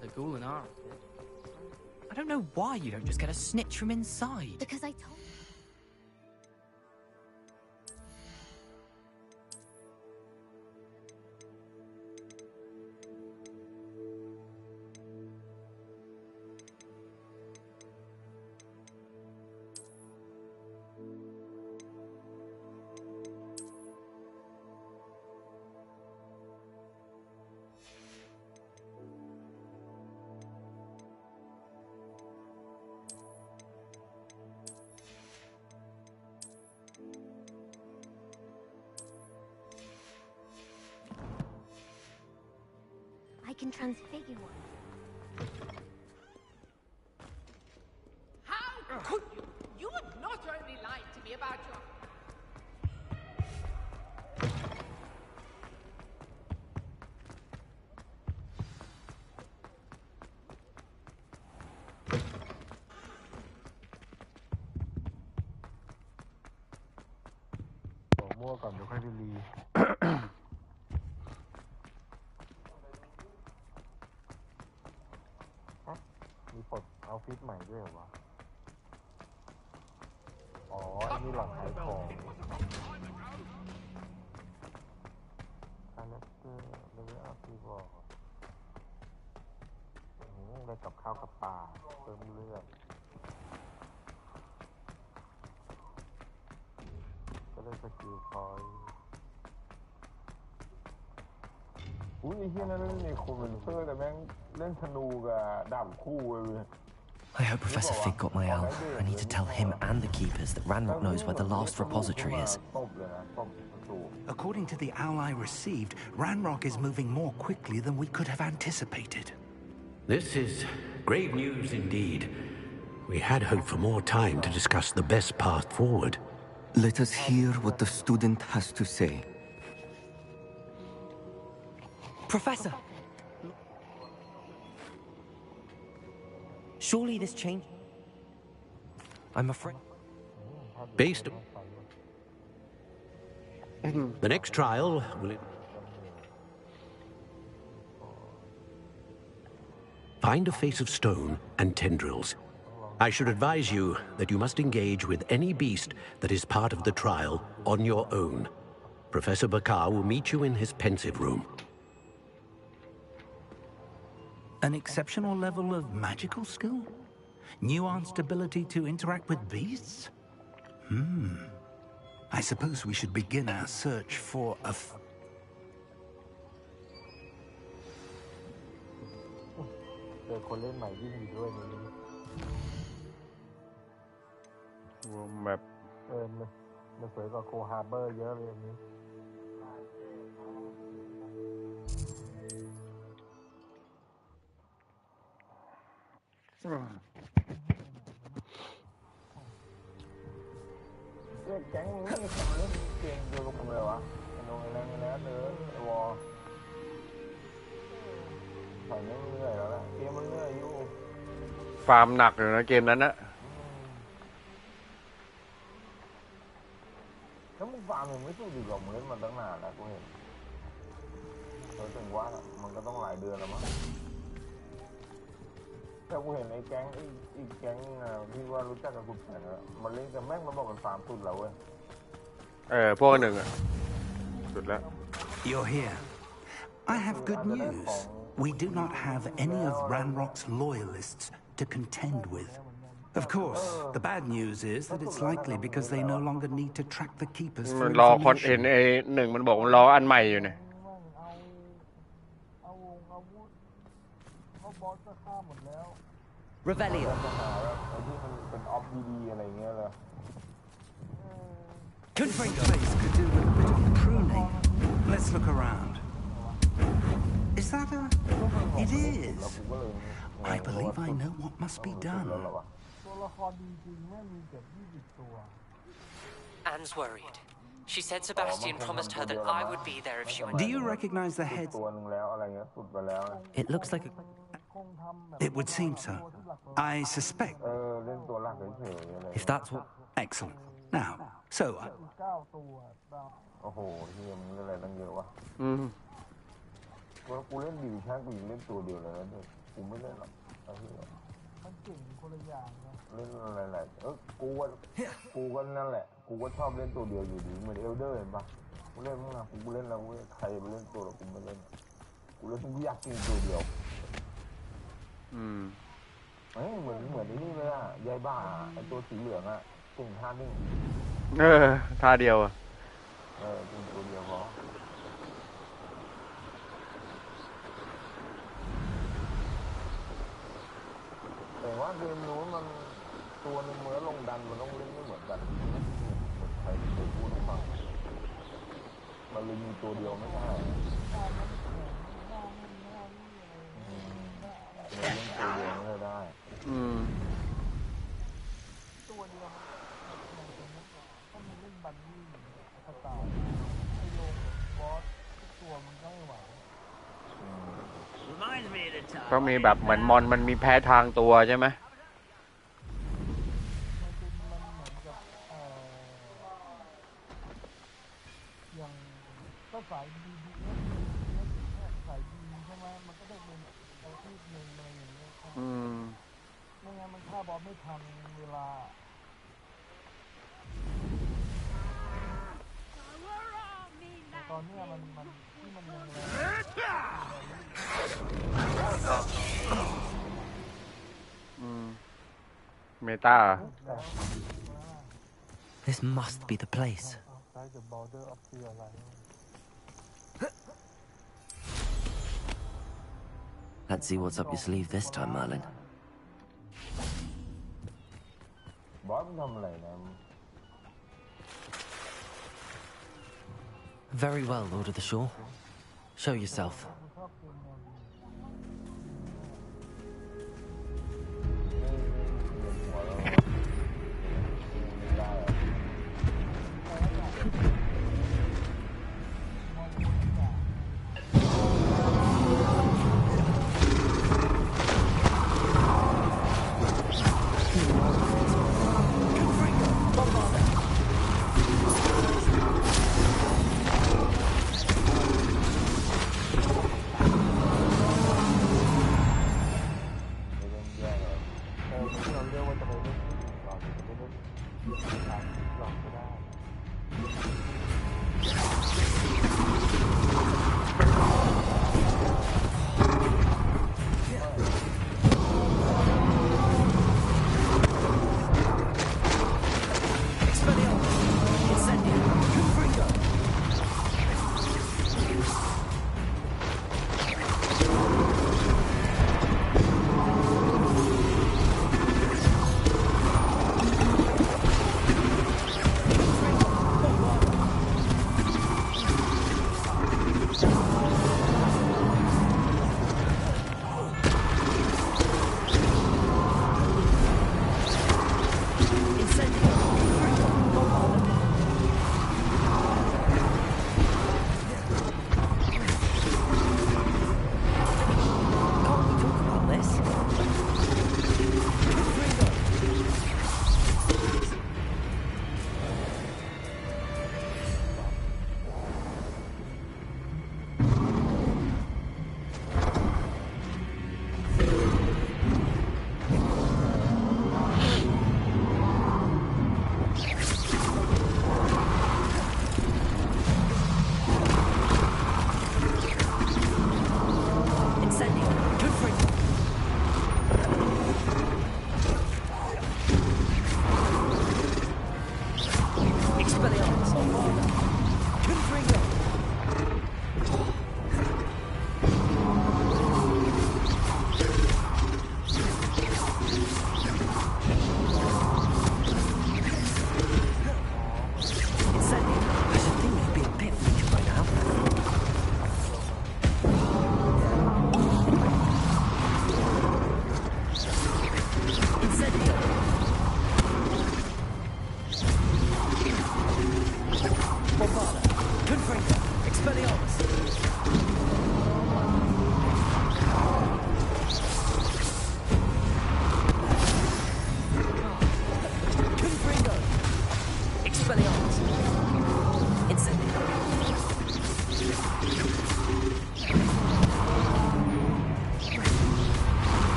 had a ghoul in our... I don't know why you don't just get a snitch from inside. Because I told... I can transfigure one. How could you? You have not only lied to me about your... Mua còn được hay điมีปลดเอาฟิตใหม่ด้วยเหรอวะอ๋ออันนี้หลอดขายของคาแรคเตอร์เลเวลอัพที่บอกได้กับข้าวกับปลาเพิ่มเลือดก็ได้สกิลพอยต์อุ้ยไอ้เหี้ยนั่นในคอมเมนเซอร์แต่แม่งเล่นธนูกับดาบคู่เลย I hope Professor Fig got my elf. I need to tell him and the keepers that Ranrock knows where the last repository is. According to the owl I received, Ranrock is moving more quickly than we could have anticipated. This is grave news indeed. We had hoped for more time to discuss the best path forward. Let us hear what the student has to say. Professor! Surely this change... I'm afraid... Based... The next trial will... Find a face of stone and tendrils. I should advise you that you must engage with any beast that is part of the trial on your own. Professor Bakar will meet you in his pensive room. An exceptional level of magical skill? Nuanced ability to interact with beasts? I suppose we should begin our search for a...แบบมันสวยกว่าโคฮาร์เบอร์เยอะเลยอันนี้แก๊งนี้มีคนเล่นเกมเดียวกับผมเลยวะไอ้โน้ไอ้นั่งไอ้นั่นเลยไอ้วอใส่ไม่เหนื่อยแล้วนะเกมมันเหนื่อยอยู่ฟาร์มหนักเลยนะเกมนั้นนะแล้วมึงฟาร์มยังไม่สู้ดีกว่ามึงเล่นมันตั้งนานแล้วกูเห็นถึงว่ามันก็ต้องหลายเดือนแล้วมั้งแต่กูเห็นไอ้แก๊งอีกแก๊งที่ว่ารู้จักกับคุณแข่งอะมันเล่นกันแม่งมันบอกกัน3 สุดแล้วเว้ยพวกหนึ่งอะสุดแล้ว You're here. I have good news. We do not have any of Ranrock's loyalists to contend with. Of course, the bad news is that it's likely because they no longer need to track the keepers for มันรอคอนเห็นไอ้หนึ่งมันบอกมันรออันใหม่อยู่เนี่ยRevelio. Confringo. Place could do with a bit of pruning. Let's look around. Is that a... It is. I believe I know what must be done. Anne's worried. She said Sebastian promised her that I would be there if she went. Do you recognize the head? It looks like a... It would seem so. I suspect. If that's what... Excellent. Now, so... กูไม่เล่นหรอกมันเก่งคนละอย่างนะเล่นอะไรกูก็นั่นแหละกูก็ชอบเล่นตัวเดียวอยู่ดีเหมือนเอลเดอร์เห็นปะกูเล่นมั้งนะกูเล่นแล้วใครไปเล่นตัวแล้วกูไม่เล่นกูเล่นกูอยากกินตัวเดียวเหมือนนี่เลยอ่ะยายบ้าไอตัวสีเหลืองอ่ะเก่งท่านิ่งท่าเดียวกินตัวเดียวพอแต่ว่าเกมนู้นมันตัวนึงเมื่อลงดันมันต้องเล่นไม่เหมือนกันเหมือนใครเคยพูดให้ฟังมันเลยมีตัวเดียวไม่ได้เล่นตัวเดียวไม่ได้ตัวเดียวถ้ามันเล่นบันนี่กระต่ายไอโลงบอสตัวมันก็ไม่ไหวก็มีแบบเหมือนมอนมันมีแพ้ทางตัวใช่ไหมอย่างก็สายดีสายดีใช่ไหมมันก็ได้เป็นอาชีพหนึ่งอะไรอย่างเงี้ยไม่งั้นมันฆ่าบอสไม่ทันเวลาตอนนี้มันที่มันยังแรงเมตา This must be the place. Let's see what's up your sleeve this time, Merlin. Very well, Lord of the Shore. Show yourself.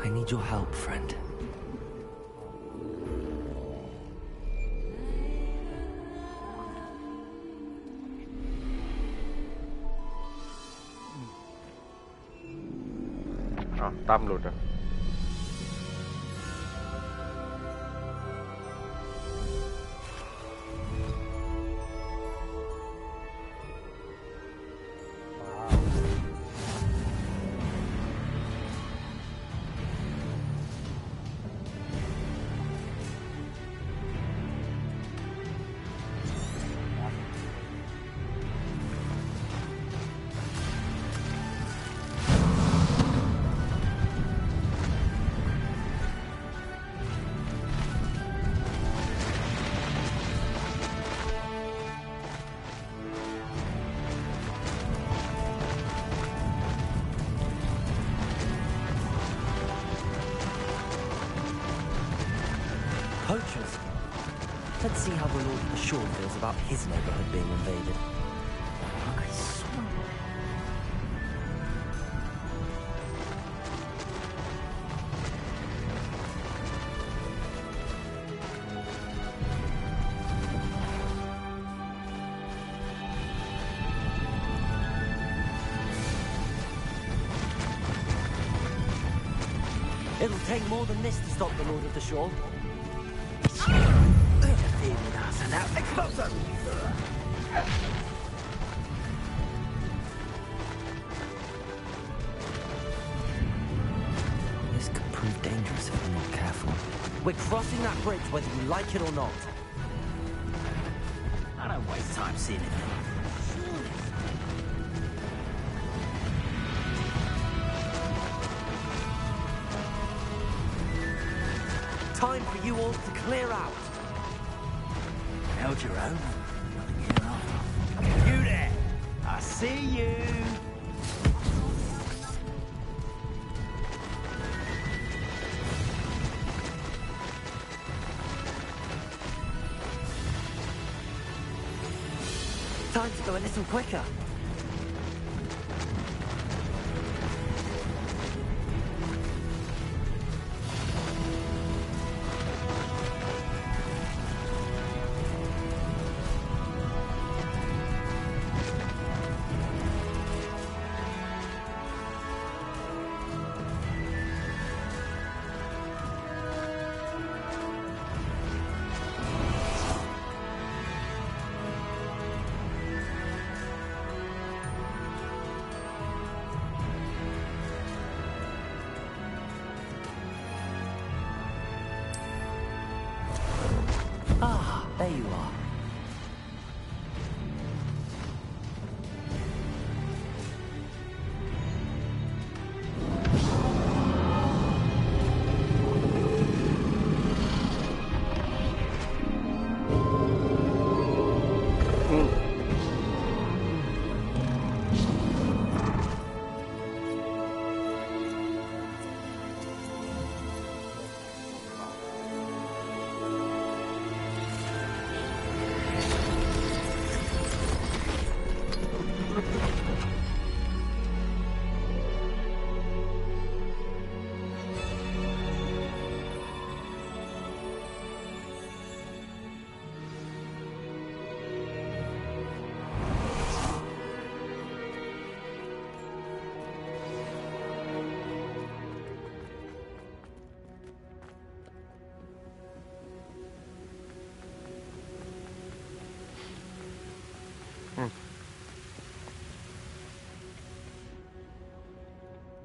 I need your help, friend. Oh, ตั้มหลุดอ่ะ Poachers. Let's see how the Lord of the Shore feels about his neighborhood being invaded. I swear. It'll take more than this to stop the Lord of the Shore. Now, closer! This could prove dangerous if we're not careful. We're crossing that bridge whether you like it or not. I don't waste time seeing it. Time for you all to clear out. Held your own. You there! I see you! Time to go a little quicker. Ah, there you are.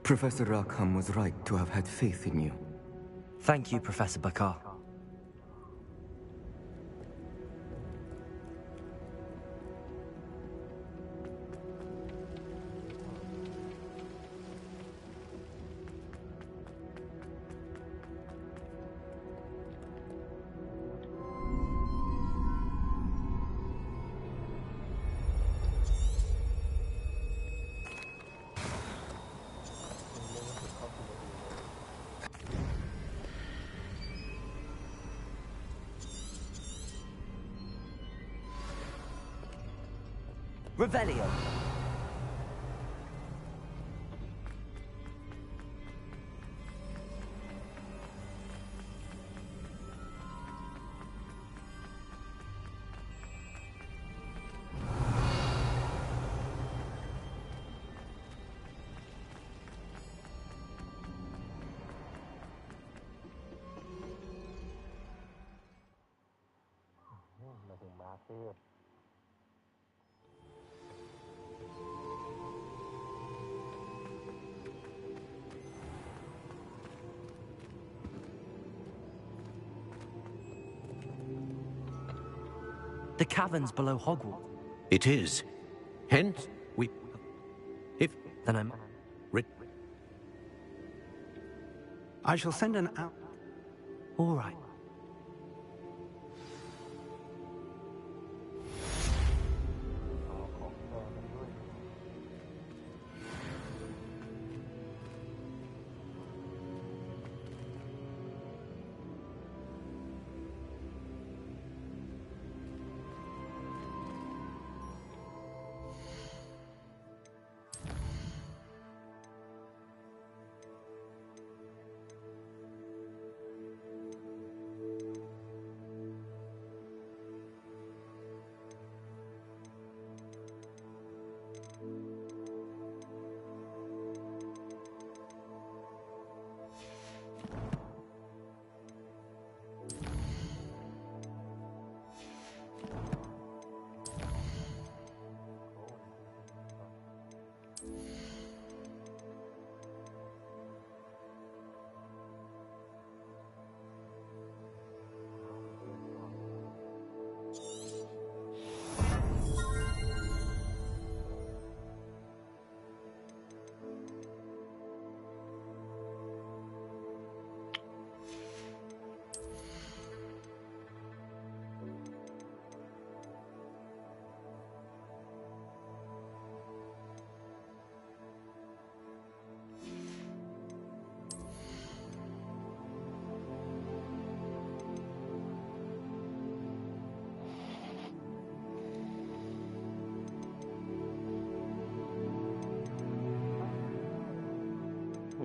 Professor Rackham was right to have had faith in you. Thank you, Professor Bakar. Revelio. The caverns below Hogwarts. It is. Hence, if... Then I'm... I shall send an out... All right.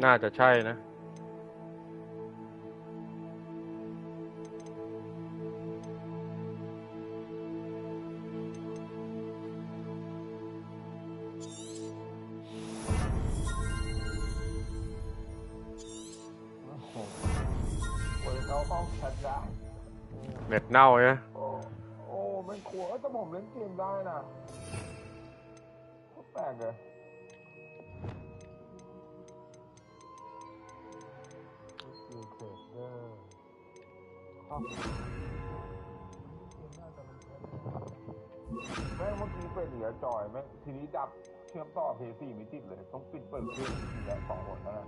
น่าจะใช่นะ เน็ตเน่าใช่ไหม โอ้มันขวแต่ผมเล่นเกมได้นะแปลกเลยแม่งเมื่อกี้เป็นเหลือจอยแม่งทีนี้ดับเชื่อมต่อ PS4 ไม่ติดเลยต้องปิดเปิดเครื่องทีละ2 หนแล้วนะ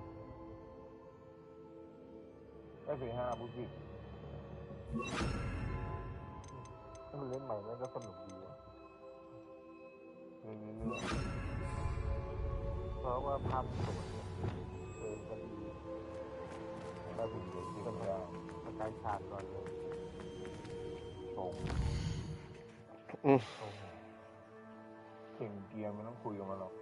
PS5 พูดผิดถ้ามันเล่นใหม่แม่งก็สนุกดีวะเรื่อยๆเพราะว่าภาพสวยเดินกันดีแล้วถึงเด็กที่กันแล้วสกายชาร์ดก่อนเลยตรงเก่งเกียร์ไม่ต้องคุยกับมันหรอก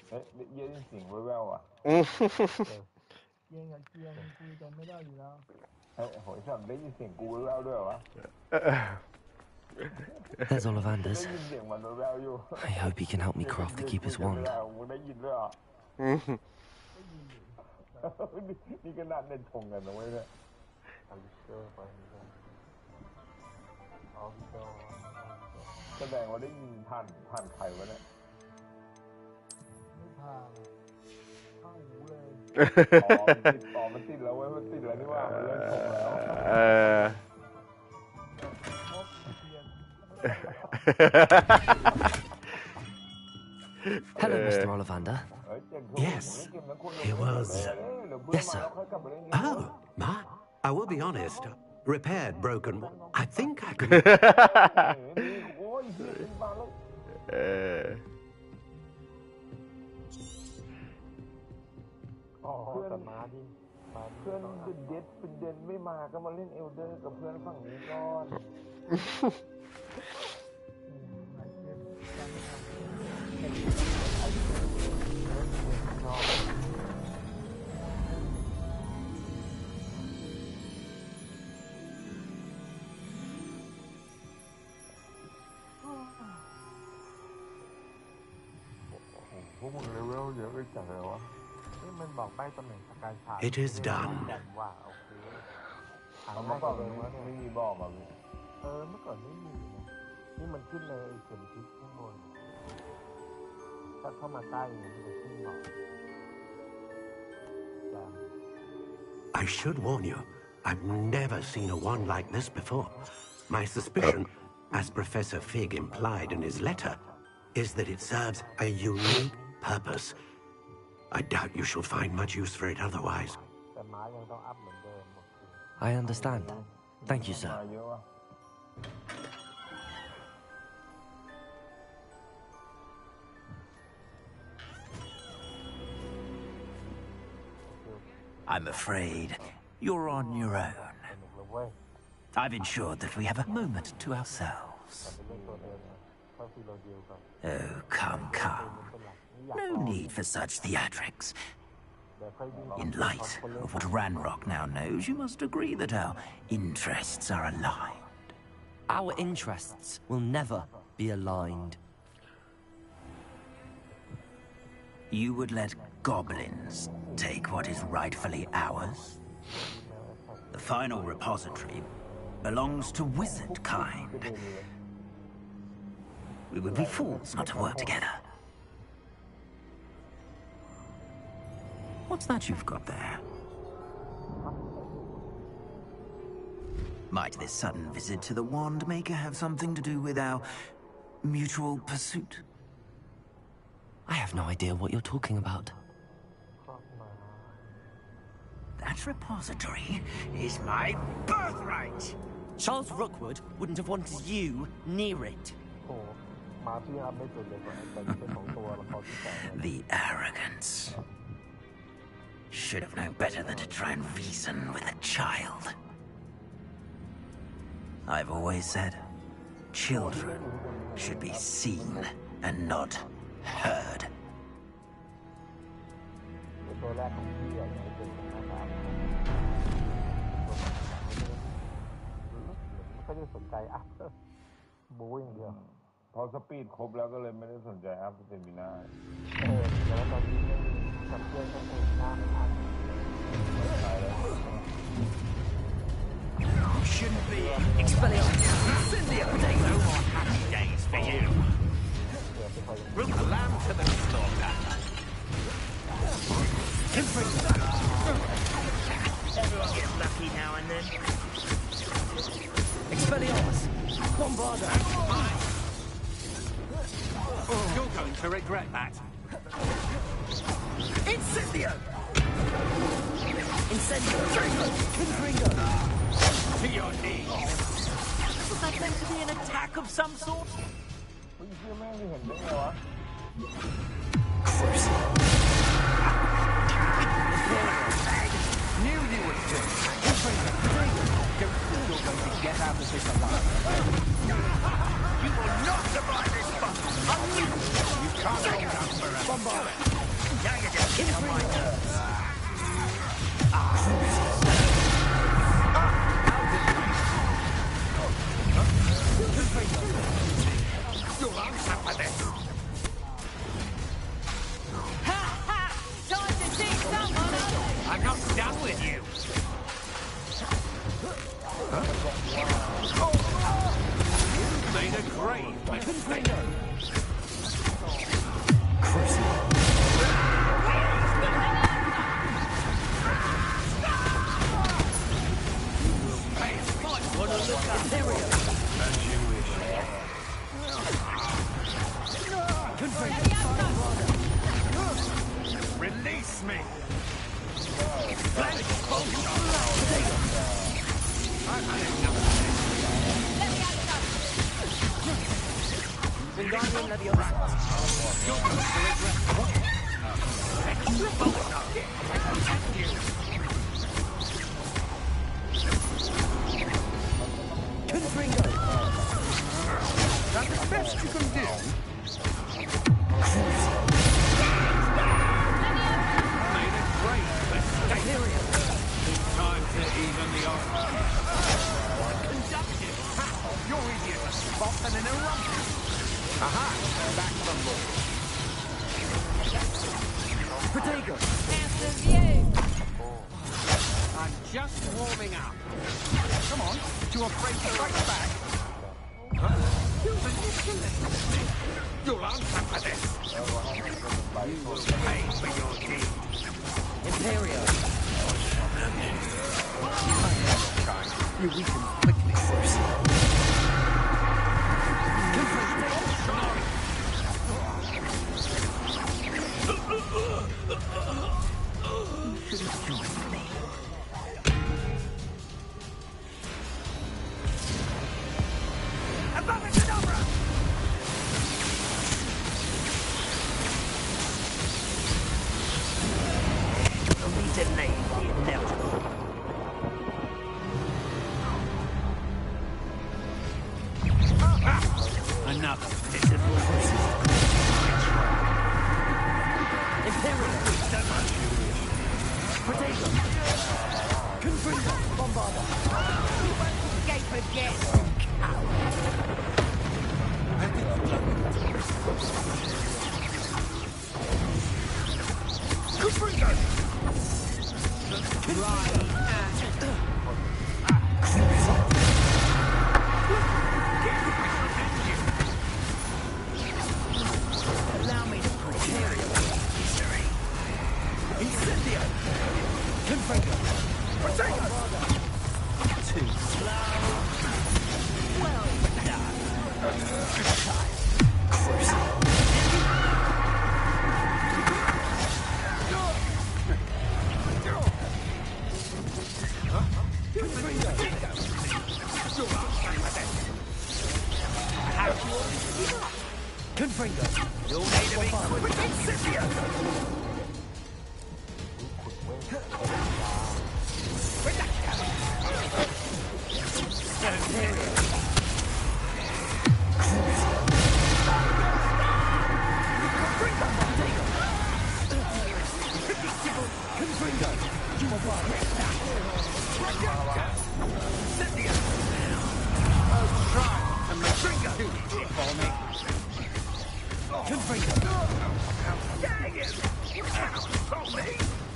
เฮ้ยเยี่ยมเสียงแว่วๆอ่ะเยี่ยงกับเกียร์คุยกันไม่ได้อยู่แล้วเฮ้ยโหยสั่งได้ยินเสียงกูแว่วๆด้วยเหรอวะ There's Ollivander's. I hope he can help me craft the Keeper's wand. นี่ก็นัดเล่นชงกันนะเว้ยเนี่ยแสดงว่าได้ยินผ่านใครวะเนี่ยไม่ผ่านเข้าหูเลยมันติดแล้วเว้ยมันติดแล้วนี่ว่ามันเล่นชงแล้ว Hello, Mr. Ollivander. Yes, he was... Yes, sir. Oh, I will be honest. Repaired, broken. I think I can...เพื่อนเด็ดเป็นเด่นไม่มาก็มาเล่นเอลเดอร์กับเพื่อนฝั่งนี้ก่อนพวกมึงเลเวลเยอะไปจังเลยวะมันบอกใบ้ตำแหน่งการฉาย It is done. ว่าโอเคเมื่อก่อนไม่มีบอกแบบนี้เมื่อก่อนไม่มีนะนี่มันขึ้นเลยเข็มทิศข้างบน ถ้าเข้ามาใกล้มันจะขึ้นหน่อย I should warn you, I've never seen a wand like this before. My suspicion, as Professor Fig implied in his letter, is that it serves a unique purpose. I doubt you shall find much use for it otherwise. แต่ม้ายังต้องอัพเหมือนเดิม I understand. Thank you, sir. มาเยอะวะ I'm afraid you're on your own. สนุกเลยเว้ย I've ensured that we have a moment to ourselves. เป็นเรื่องตัวเดิมนะเข้าซีโรเดียวกับ Oh, come. เป็นหลักนี่อยาก No need for such theatrics. เดี๋ยวค่อยวิ่ง In light of what Ranrock now knows, you must agree that our interests are aligned. Our interests will never be aligned. You would let goblins take what is rightfully ours? The final repository belongs to wizard kind. We would be fools not to work together. What's that you've got there? Might this sudden visit to the Wand Maker have something to do with our mutual pursuit? I have no idea what you're talking about. That repository is my birthright! Charles Rookwood wouldn't have wanted you near it. โอ้ม้าที่อัพไม่สุดเลยกว่าแต่เป็นของตัวละครที่สอง The arrogance. Should have known better than to try and reason with a child. I've always said, children should be seen and not heard. ตัวแรกของพี่ใหญ่ในเป็นนะครับไม่ค่อยได้สนใจอัพบู๊อย่างเดียว พอสปีดครบแล้วก็เลยไม่ได้สนใจอัพสเตมิน่า แล้วตอนนี้กับเพื่อนก็เป็นหน้าไม่ทัน ตายแล้ว Shouldn't be Expelliarmus. Incendio. No more happy days for you. Bring the lamb to the slaughter. Everyone gets lucky now and then. Expelliarmus! Bombarda! You're going to regret that. Incendio! Incendio! Confringo! To your knees. Was that meant to be an attack of some sort? เฮ้ยเชื่อแม่งไม่เห็นได้ไงวะ Knew you would do. Don't think you're going to get out of this alive. You will not survive this fight. You can't hold out forever. Bombard. Now you're just getting on my nerves. You'll answer for this. Time to see someone else. I'm not done with you. You made a grave mistake. Release me! I've had enough of Wingardium Leviosa! You're going to regret what? Confringo! That's the best you can do. Made a great mistake. Time to even the odds. Conducted. You're easier to spot than an eruption. Aha! Back from more. Protego! After you. I'm just warming up. Come on, too afraid to fight back? Huh? You'll answer for this. You will pay for your deed. Imperio. You weaken quickly, force. You should have joined me. Another pitiful Imperial. Potato. Confringo. Bombarda. You won't escape again. Confringo! Allow me to prepare you. Incendio. Confringo. Potato! Too slow. Well done. Confringo. You'll need to be quick, Incendio!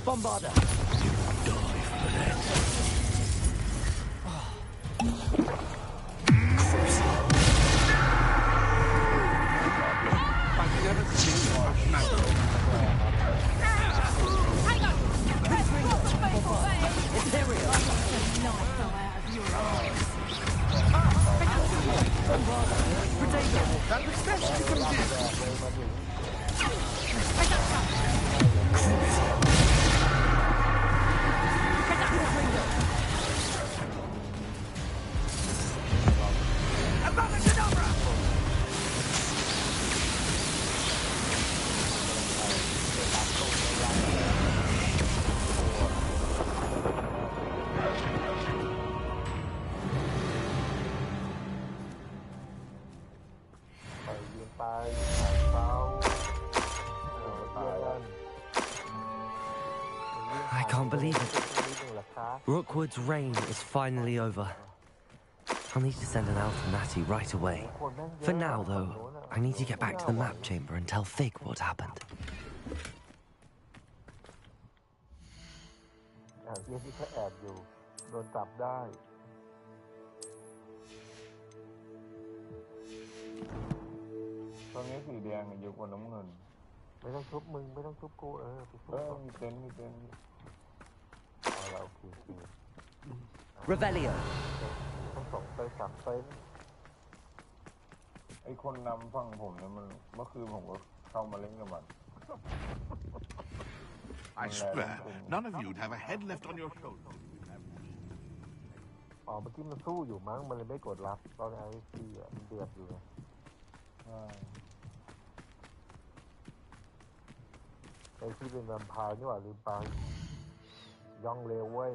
Bombarda. I can't believe it. Rookwood's reign is finally over. I'll need to send an elf to Natty right away. For now, though, I need to get back to the map chamber and tell Fig what happened. ที่เขาแอบอยู่โดนจับได้ตอนนี้สีแดงอยู่บนน้ำเงินไม่ต้องชุบมึงไม่ต้องชุบกูไปชุบมีเต็นเอาแล้วโอเค Revelio. ต้องส่งไปจับเต็นไอ้คนนำฝั่งผมเนี่ยมันเมื่อคืนผมก็เข้ามาเล่นกับมัน I swear, none of you'd have a head left on your shoulders. อ๋อเมื่อกี้มันสู้อยู่มั้งมันเลยไม่กดรับตอนไอ้ที่มันเดือดอยู่ไงไอ้ที่เป็นแวมไพร์นี่หว่าลืมไปย่องเร็วเว้ย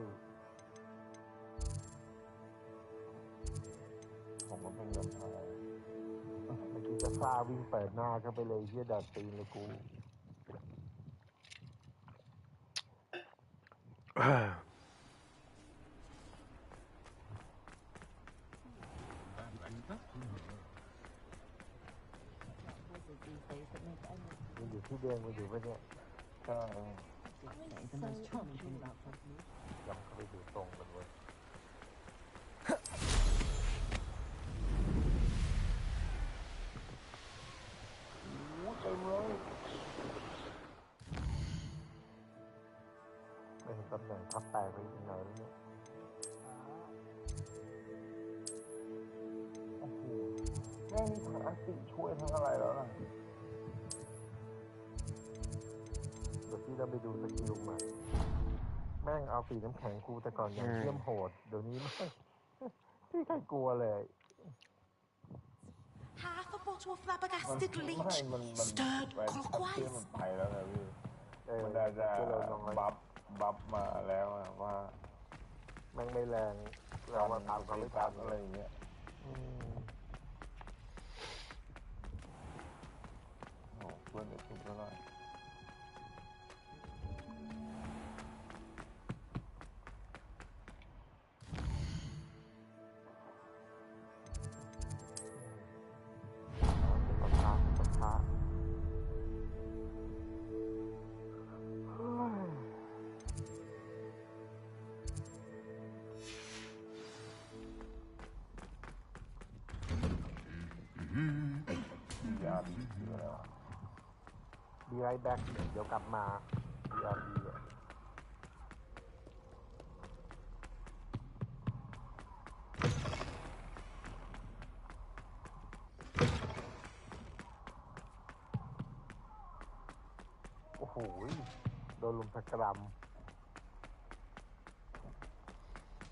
ผมก็เป็นแวมไพร์เมื่อกี้จะซ่าวิ่งเปิดหน้าเข้าไปเลยเฮียดัดตีนเลยกูมันอยู่ที่เดิมมันอยู่ปะเนี่ยใช่ยังเข้าไปดูตรงกันเว้ย ำแหน่งทับแตกไปยังไงแล้วเนี่ยโอ้โหแม่งนี่ทั้งอันติช่วยทั้งอะไรแล้วนะเดี๋ยวพี่เราไปดูสกิลใหม่แม่งเอาสีน้ำแข็งกูแต่ก่อนอย่างเยี่ยมโหดเดี๋ยวนี้ไม่พี่ใครกลัวเลย Half a bottle of flabbergasted leech, stirred มัน clockwise. ไปแล้วนะพี่มันได้จะบัฟมาแล้วว่าแม่งไม่แรงเรามาตามเขาไม่ทันอะไรอย่างเงี้ยโอ้เพื่อนเด็กทุกข์แล้วดีไรแบ็กเดี๋ยวกลับมาดีอาร์ดีโอ้โหโดนลุมสกรัม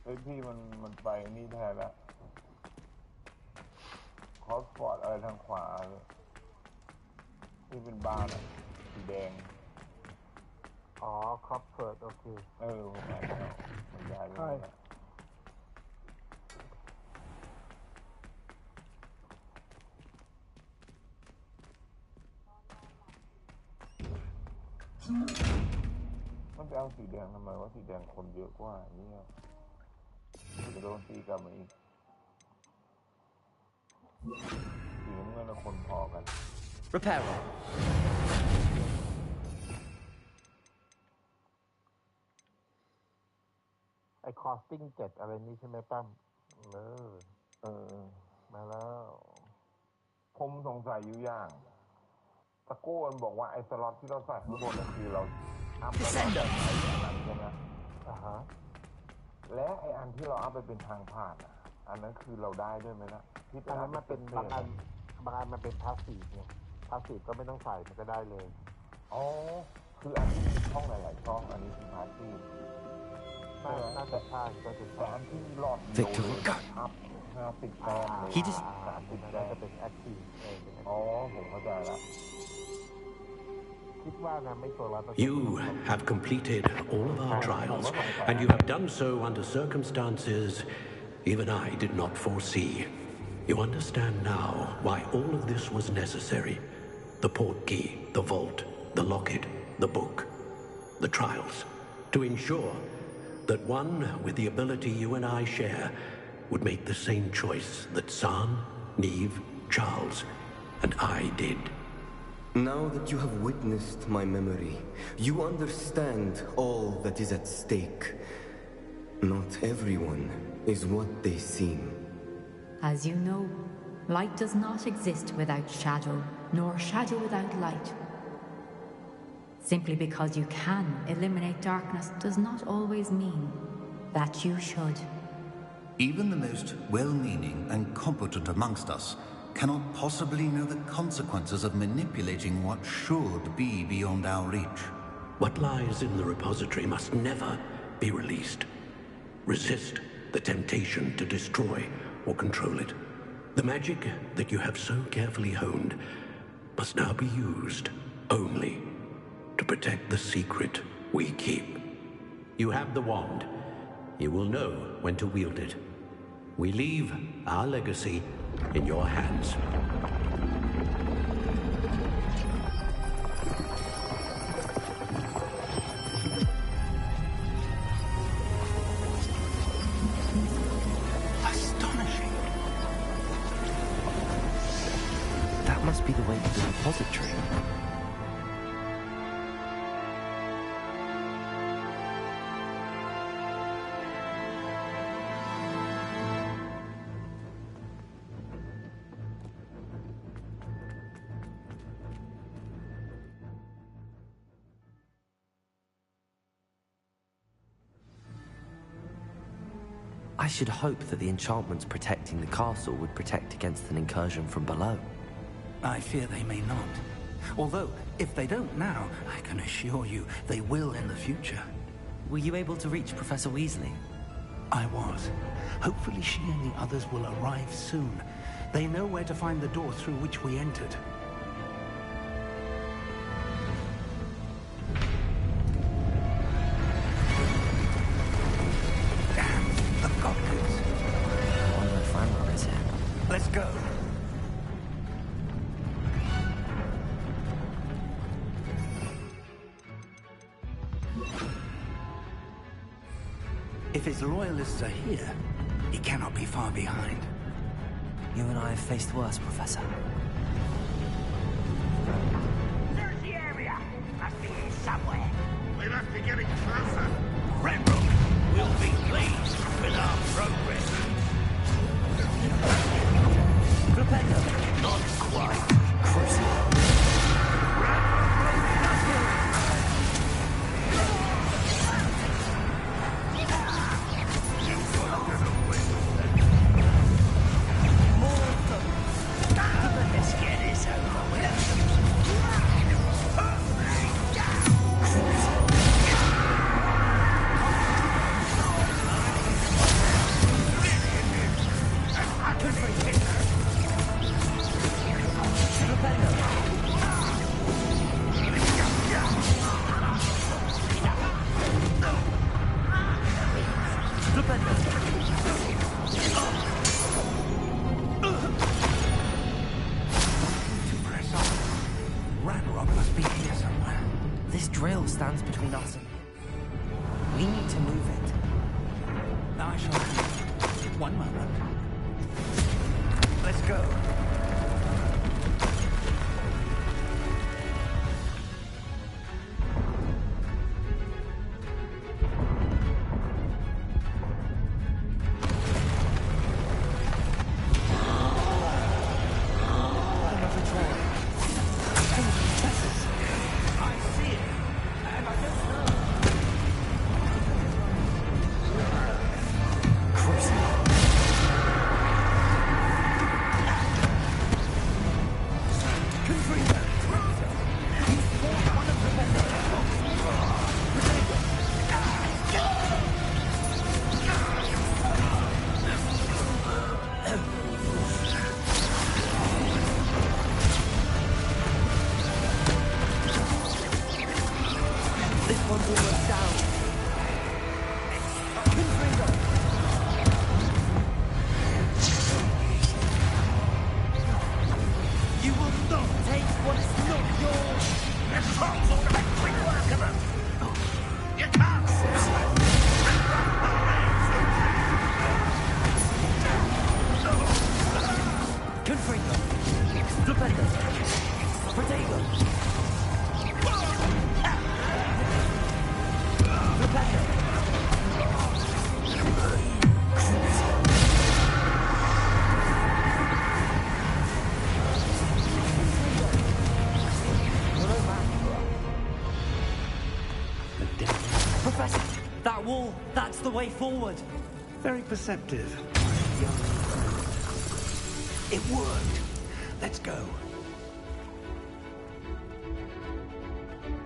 เฮ้ยพี่มันไปนี่แทนละคอสฟอร์ดอะไรทางขวาที่เป็นบ้านสีแดงอ๋อครอปเฟิร์ดโอเคผมอ่านแล้วมันย้ายไปแล้วมันไปเอาสีแดงทำไมว่าสีแดงคนเยอะกว่าเนี่ยจะโดนตีกลับมาอีกสีน้ำเงินคนพอกัน Reparo. ไอ้คอสติ้ง7อะไรนี้ใช่ไหมปั้มมาแล้วผมสงสัยอยู่อย่างตะโกนบอกว่าไอ้สล็อตที่เราใส่ข้างบนคือเราอัพไปใช่ไหมและไอ้อันที่เราอัพไปเป็นทางผ่านอันนั้นคือเราได้ด้วยไหมล่ะที่อันนั้นมันเป็นบางอันมันเป็นพาสซีฟไงพาสซีฟก็ไม่ต้องใส่มันก็ได้เลยอ๋อคืออันที่มีช่องหลายๆช่องอันนี้คือพาสซีฟน่าจะใช่ก็คือแต่อันที่หลอด Victor look. 50 แต้มเลย He just 30 แต้มจะเป็นแอคทีฟอ๋อผมเข้าใจแล้วคิดว่านะไม่ตัว You have completed all of our trials, and you have done so under circumstances even I did not foresee. You understand now why all of this was necessary. The portkey, the vault, the locket, the book, the trials. To ensure that one with the ability you and I share would make the same choice that San, Neve, Charles, and I did. Now that you have witnessed my memory, you understand all that is at stake. Not everyone is what they seem. As you know, light does not exist without shadow, nor shadow without light. Simply because you can eliminate darkness does not always mean that you should. Even the most well-meaning and competent amongst us cannot possibly know the consequences of manipulating what should be beyond our reach. What lies in the repository must never be released. Resist the temptation to destroy or control it. The magic that you have so carefully honed must now be used only to protect the secret we keep. You have the wand. You will know when to wield it. We leave our legacy in your hands. Astonishing. That must be the way to the repository. I should hope that the enchantments protecting the castle would protect against an incursion from below. I fear they may not. Although, if they don't now, I can assure you they will in the future. Were you able to reach Professor Weasley? I was. Hopefully she and the others will arrive soon. They know where to find the door through which we entered. Damn, the goblins. I wonder if Ranrock is here. Let's go. If his loyalists are here, he cannot be far behind. You and I have faced worse, Professor. There's the area. Must be here somewhere. We must be getting closer. Ranrock will be pleased with our progress. Prepare. Not quite. Stands between us and... We need to move it. I shall. One moment. Let's go. Professor, that wall, that's the way forward. Very perceptive. It worked. Let's go.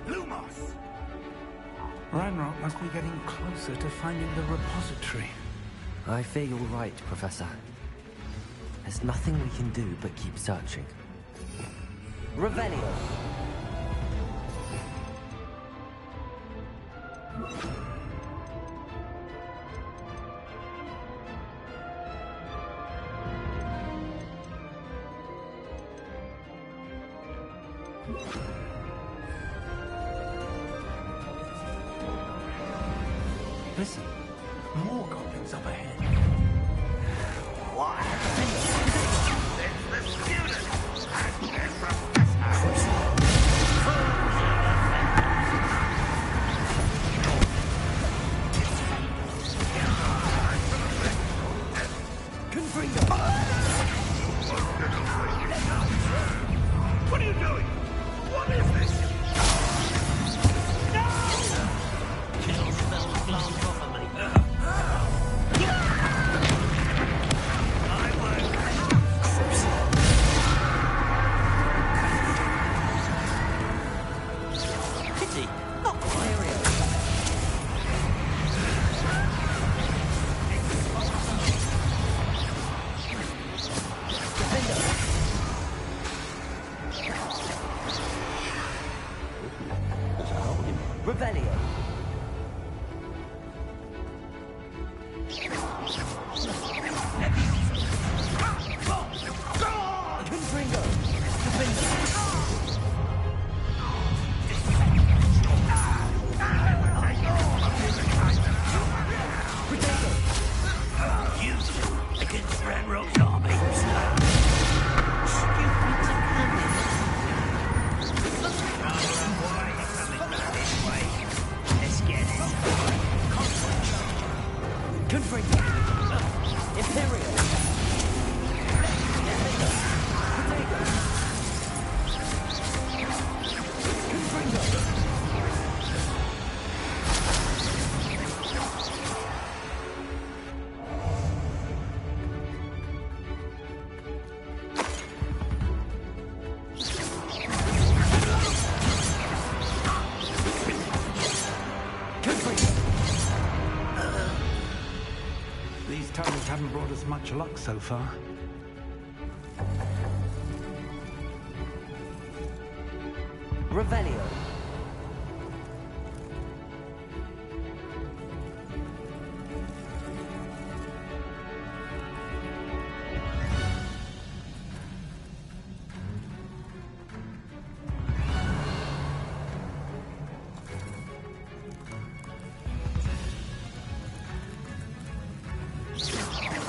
Lumos! Ranrock must be getting closer to finding the repository. I fear you're right, Professor. There's nothing we can do but keep searching. Revelio! Listen, more goblins up ahead. What? It's the students and their professor. What are you doing? What is this? No! Kill spell plant properly. Ranrock's army. Stupid to come in. Let's get it. Confringo. Imperial. These tunnels haven't brought us much luck so far. Revelio.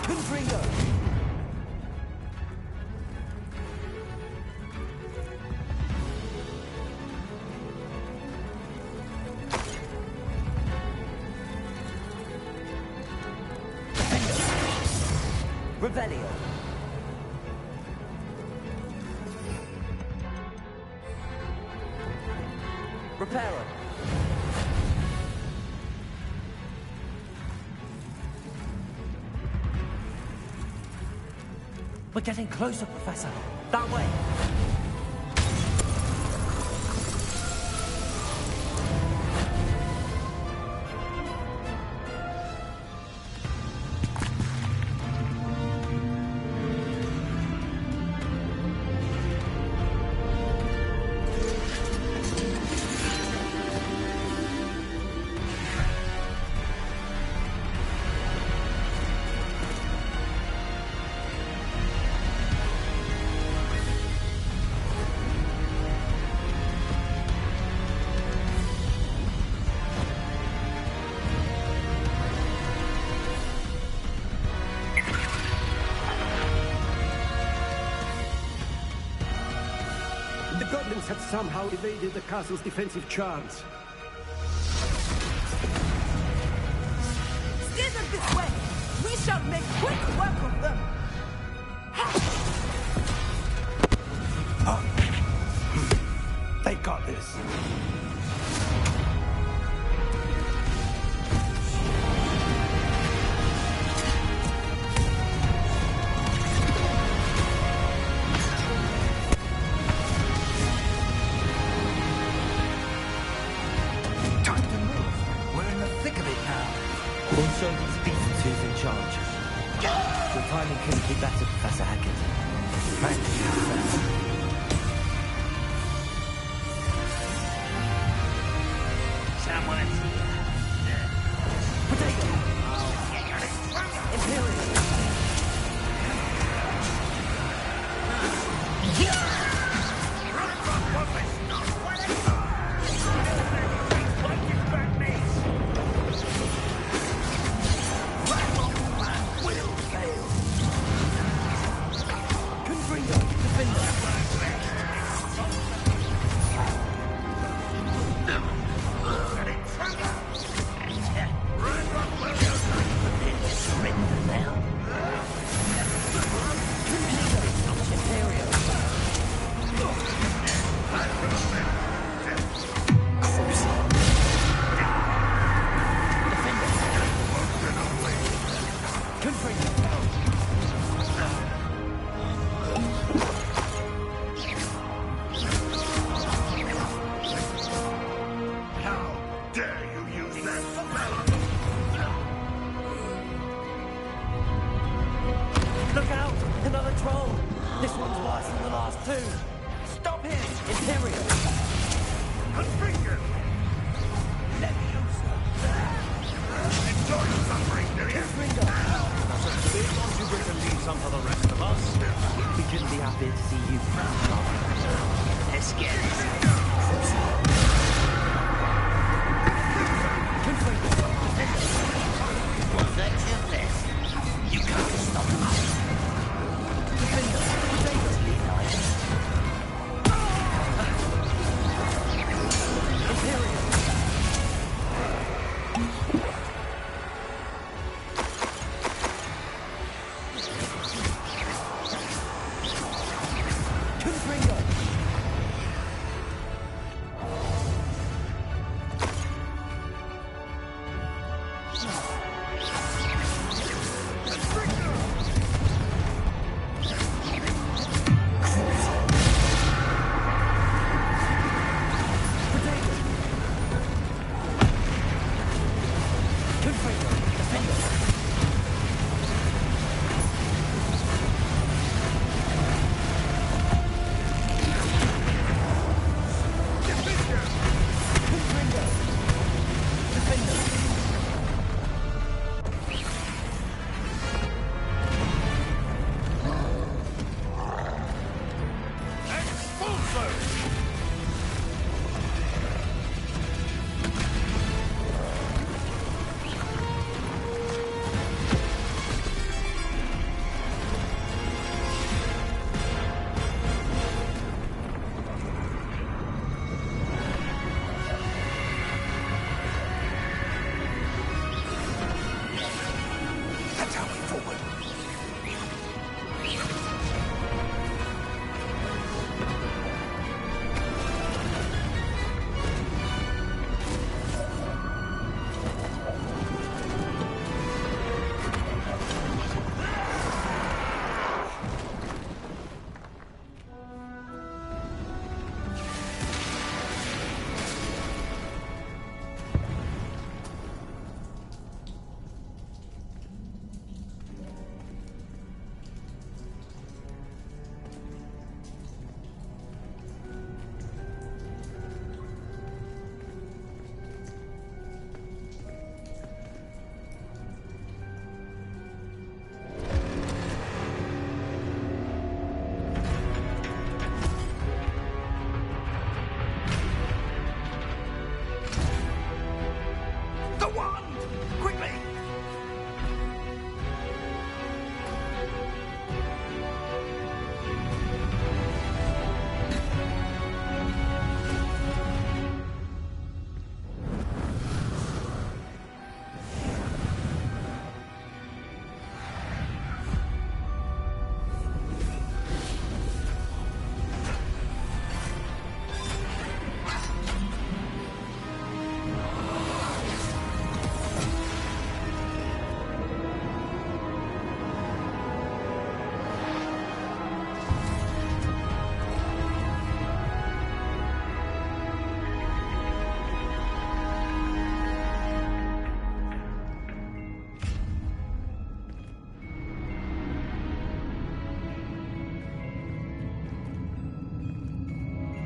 Confringo. Revelio. Reparo. We're getting closer, Professor. That way. The goblins have somehow evaded the castle's defensive charms. Steer them this way. We shall make quick work of them. They got this. Time to move. We're in the thick of it now. We'll show these beasts who's in charge. Your timing couldn't be better, Professor Hackett. Thank you. Someone's here. Potato. Imperial. Confringo. Defender. Look out! Another troll! This one's worse than the last two! Stop him! Imperial! Confringo! Leviosa! Enjoy your suffering, do you? Confringo! Aren't you going to leave some for the rest of us? We couldn't be happier to see you, Let's get it. Confringo! Was that your best? You can't stop us.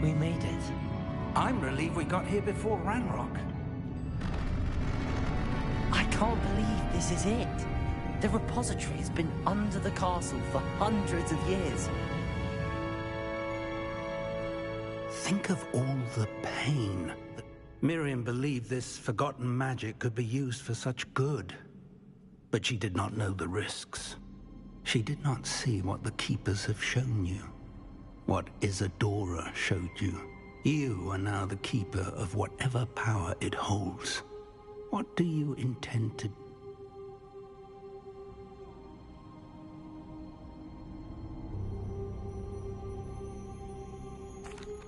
We made it. I'm relieved we got here before Ranrock. I can't believe this is it. The repository has been under the castle for hundreds of years. Think of all the pain. Miriam believed this forgotten magic could be used for such good. But she did not know the risks. She did not see what the Keepers have shown you. What Isadora showed you. You are now the Keeper of whatever power it holds. What do you intend to do?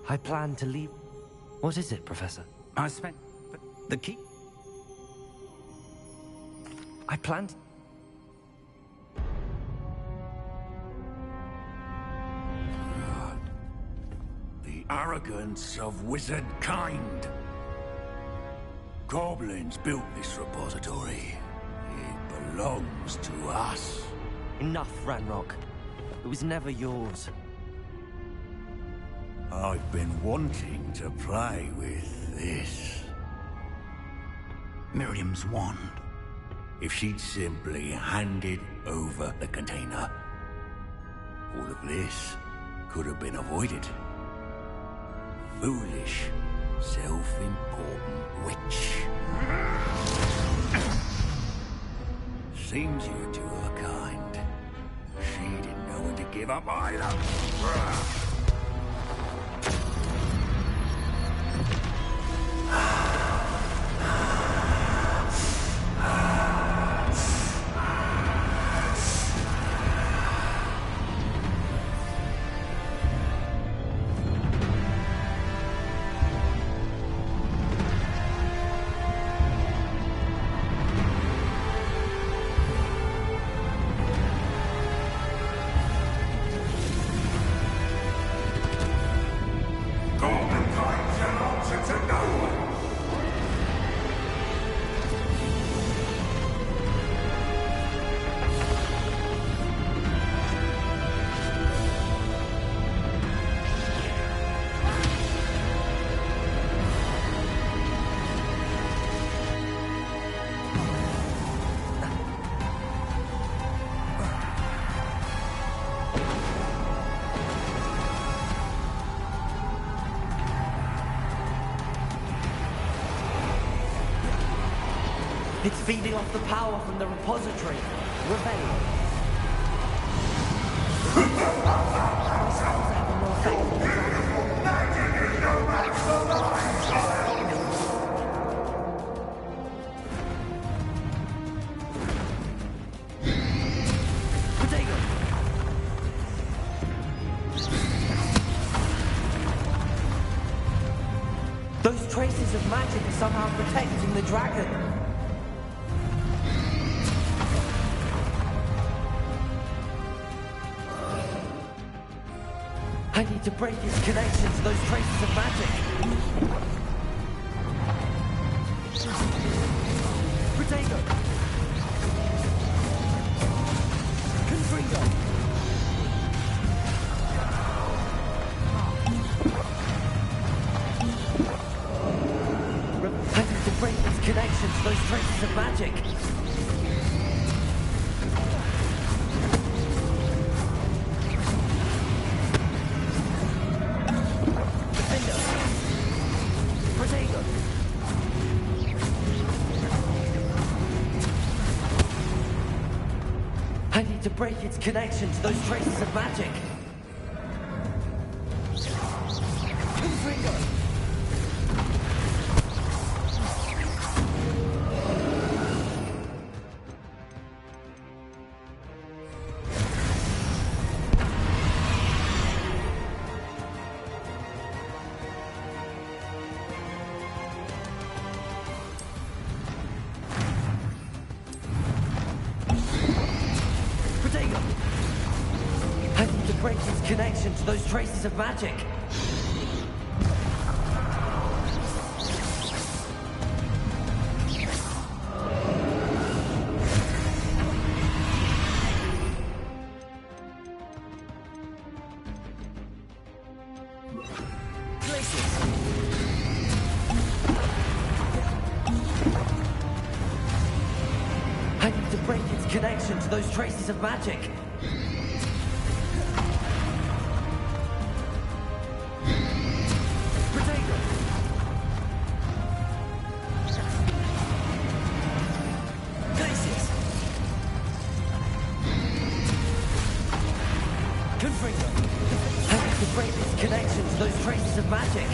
I plan to leave... What is it, Professor? I spent... the key... I planned... The arrogance of wizard kind. Goblins built this repository. It belongs to us. Enough, Ranrock. It was never yours. I've been wanting to play with this. Miriam's wand. If she'd simply handed over the container, all of this could have been avoided. Foolish, self-important witch. Seems you're to her kind. She didn't know when to give up either. It's feeding off the power from the repository. Rebellion. My spells have no effect on the dragon. Magic is no match for mine! Those traces of magic are somehow protecting the dragon. I need to break its connection to those traces of magic. Protego! Confringo! I need to break its connection to those traces of magic. I need to break its connection to those traces of magic. Confringo! I need to break its connection to those traces of magic. I need to break its connection to those traces of magic. Potato! Glacius! Confringo! I need to break its connection to those traces of magic.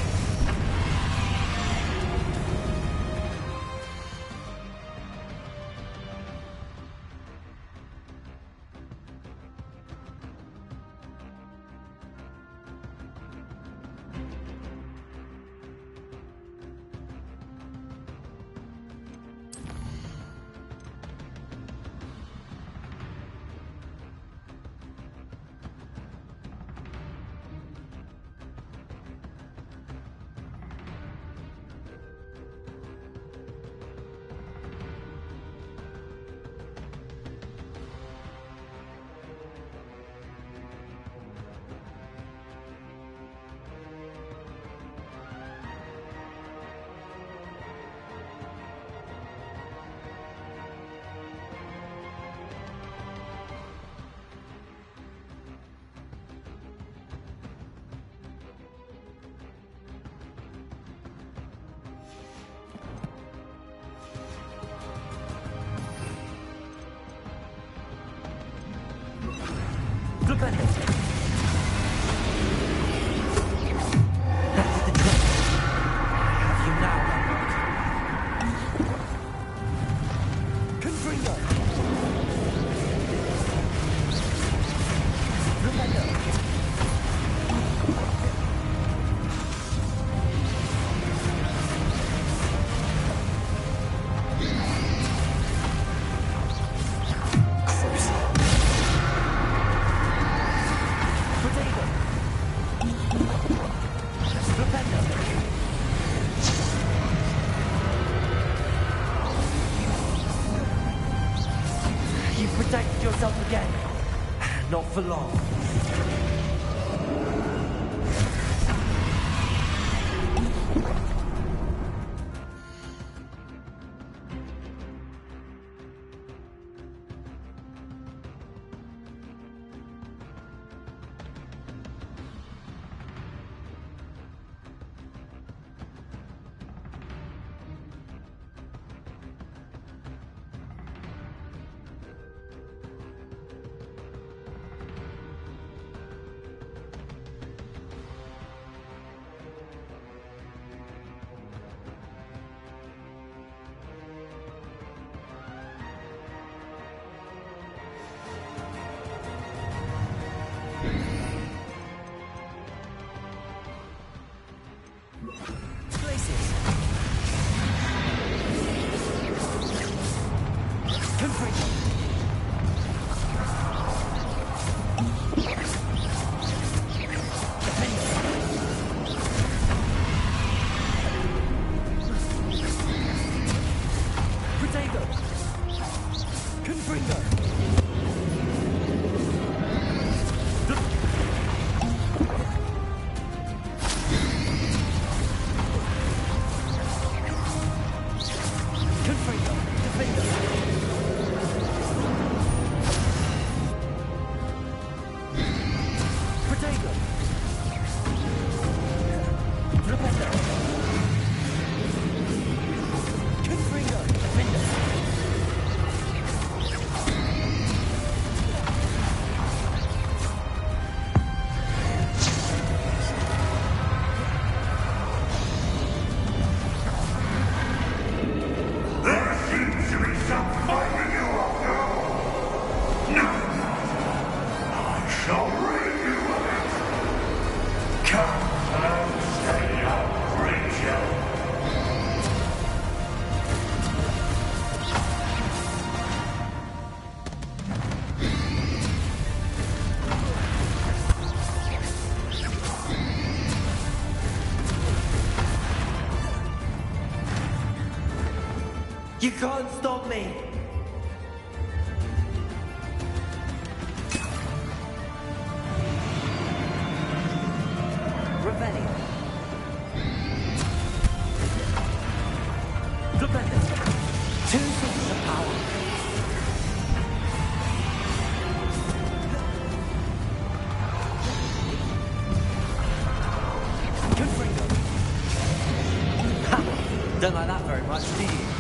Not for long. You can't stop me! Revelio. Don't like that very much, do you?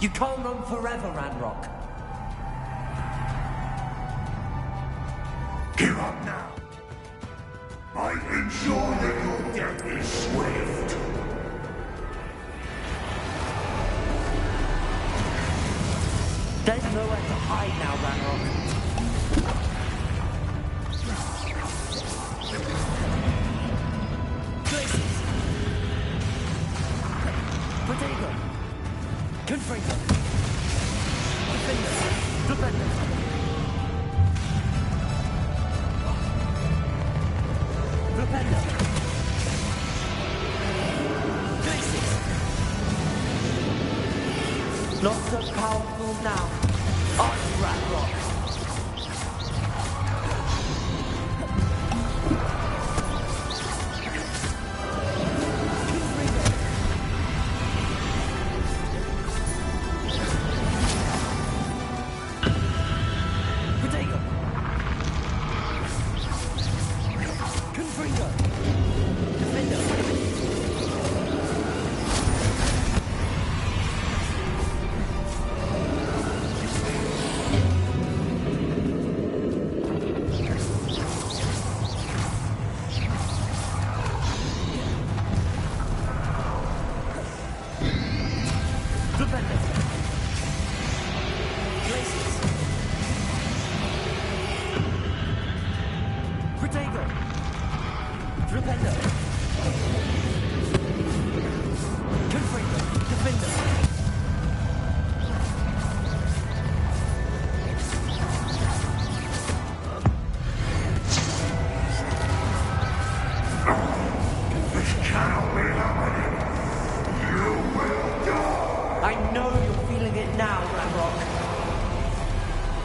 You can't run forever, Ranrock. Give up now. I ensure that your death is swift. There's nowhere to hide now, Ranrock. Places. Potato. Confringo. Defender. Defender. Defender. Places. Not so powerful now. On Ranrock.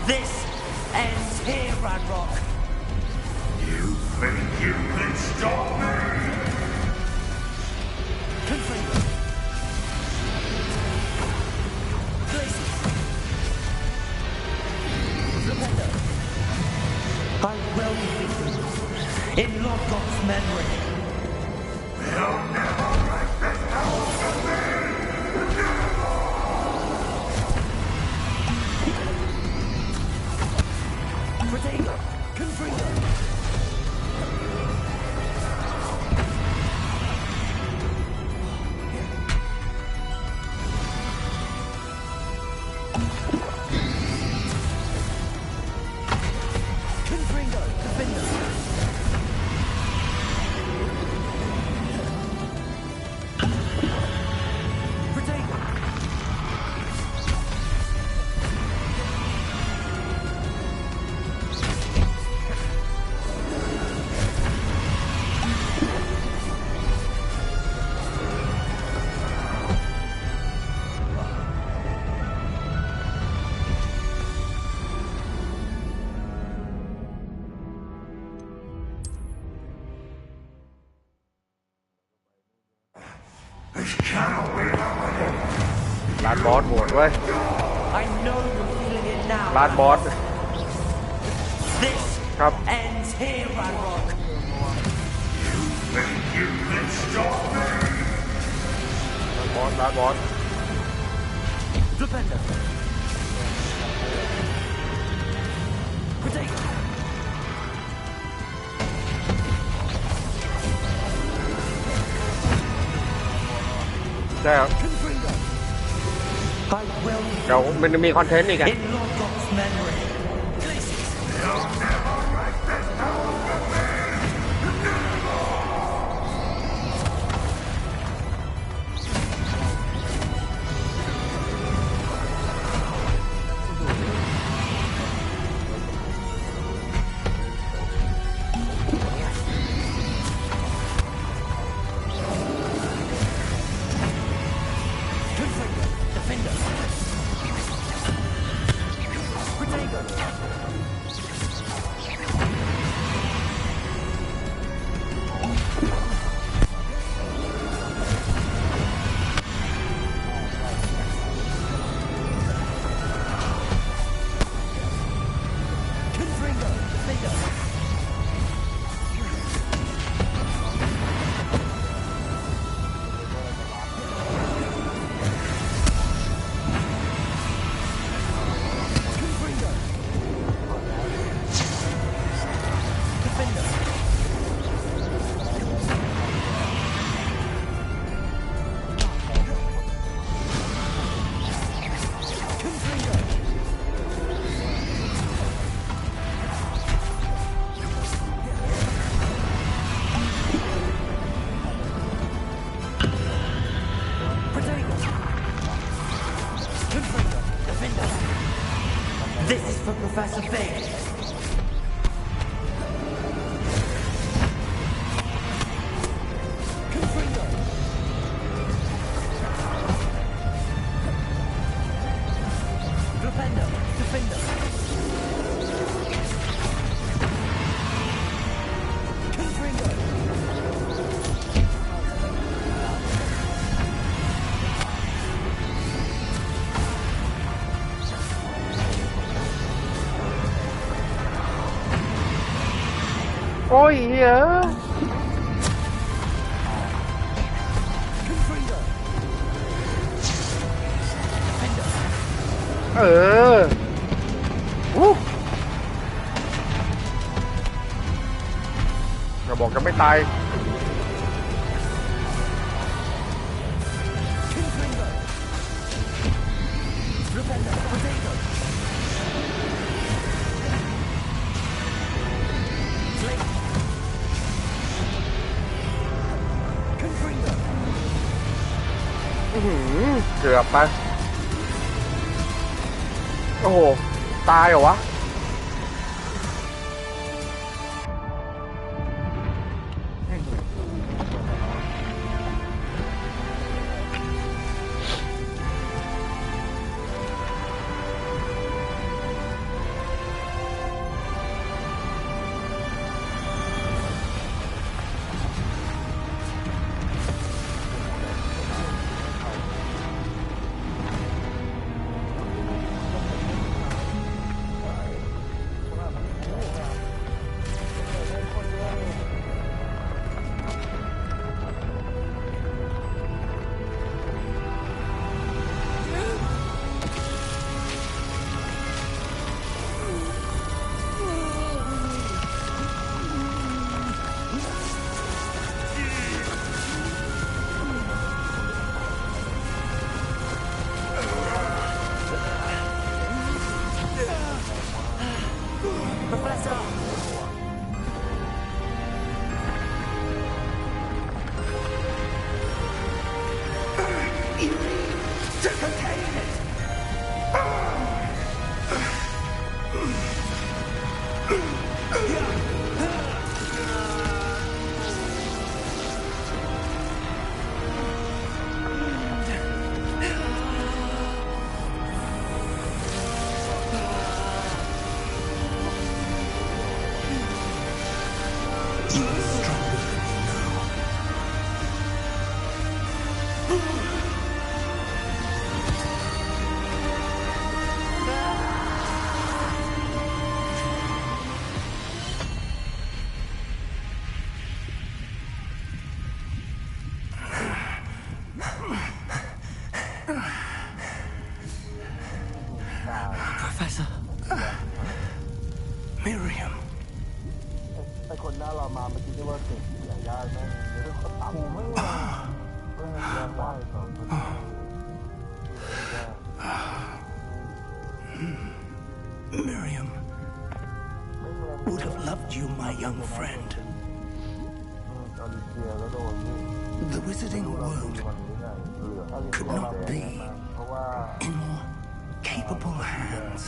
This ends here, Ranrock. You think you can stop me? Confringo. Glacius. Rependo. I will defeat them in Lodgok's memory. You'll never write this down for me! Protego. Confringo. Confringo. Defender. Protego. This cannot be happening! ลานบอสโหดเว้ย I know you're feeling it now. ลานบอส This ครับ ends here, Ranrock. You think you can stop me? ลานบอส Defender. Protego. ใช่ครับ Confringo. I will เดี๋ยวมันจะมีคอนเทนต์อีกอะ in Lodgok's memory. Glacius. You'll never write this down for me! Confringo. Defender. Protego. Confringo. Defender. Confringo. Defender. Confringo. 'Protego. Confringo. Defender. This is for Professor Fig. Confringo. Defender. Defender. Confringo.โอ้ยเหี้ย Confringo. Defender. เอออู้อย่าบอกจะไม่ตาย Confringo. Defender. Protego. Flake. Confringo. เกือบไป โอ้โห ตายเหรอวะ Professor. Miriam. ไอ้คนหน้าเรามาเมื่อกี้ที่ว่าเก่งเสียยากแม่งเดี๋ยวเขาตัดหูไม่ว่าเรื่องแรงได้สองคน Miriam would have loved you, my young friend. The wizarding world could not be in more capable hands.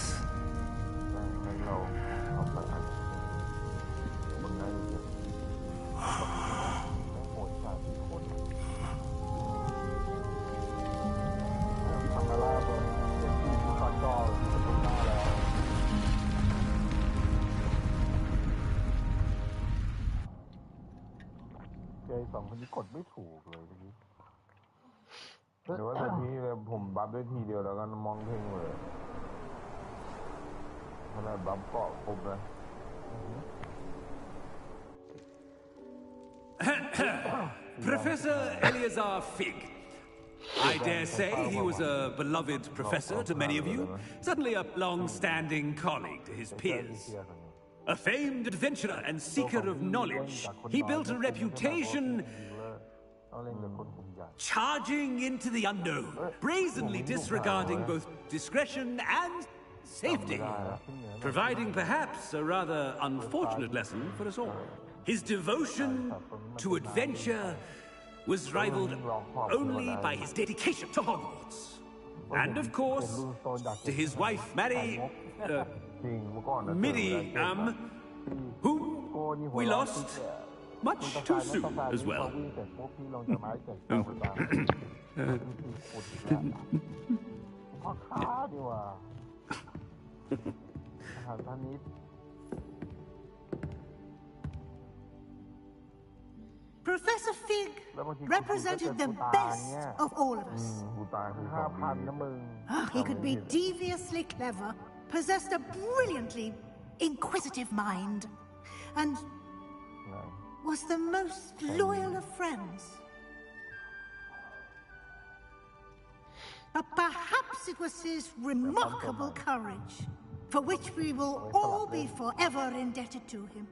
ใจสองคนนี้กดไม่ถูกเลยทีนี้ หรือว่าแต่ทีเลยผมบัฟได้ทีเดียวแล้วก็มองเพ่งเลยขนาดบัฟเกาะปุ๊บเลย Professor Eleazar Fig. I dare say he was a beloved professor to many of you, certainly a long-standing colleague to his peers. A famed adventurer and seeker of knowledge, he built a reputation charging into the unknown, brazenly disregarding both discretion and safety, providing perhaps a rather unfortunate lesson for us all. His devotion to adventure was rivaled only by his dedication to Hogwarts. And of course, to his wife, Miriam, whom we lost much too soon as well. พ่อค้าดีว่าอาหารท่านนี้ Professor Fig represented the best of all of us. He could be deviously clever, possessed a brilliantly inquisitive mind, and was the most loyal of friends. But perhaps it was his remarkable courage, for which we will all be forever indebted to him.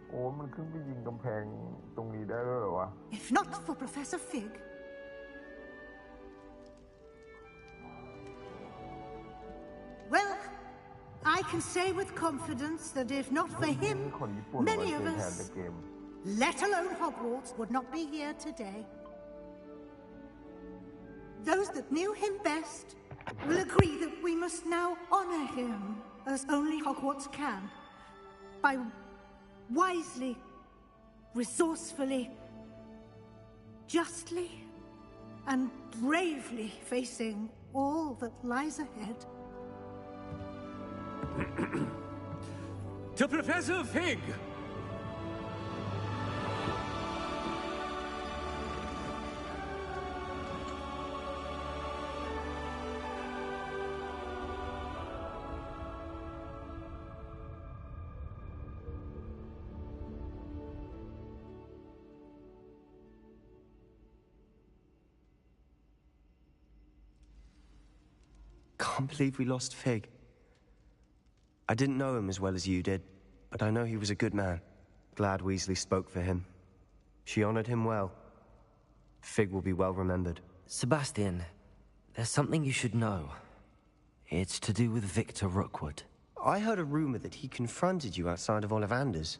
If not for Professor Fig. Well, I can say with confidence that if not for him, many of us, let alone Hogwarts, would not be here today. Those that knew him best will agree that we must now honor him as only Hogwarts can, by wisely, resourcefully, justly, and bravely facing all that lies ahead. To Professor Fig! Can't believe we lost Fig. I didn't know him as well as you did, but I know he was a good man. Glad Weasley spoke for him. She honored him well. Fig will be well remembered. Sebastian, there's something you should know. It's to do with Victor Rookwood. I heard a rumor that he confronted you outside of Ollivander's.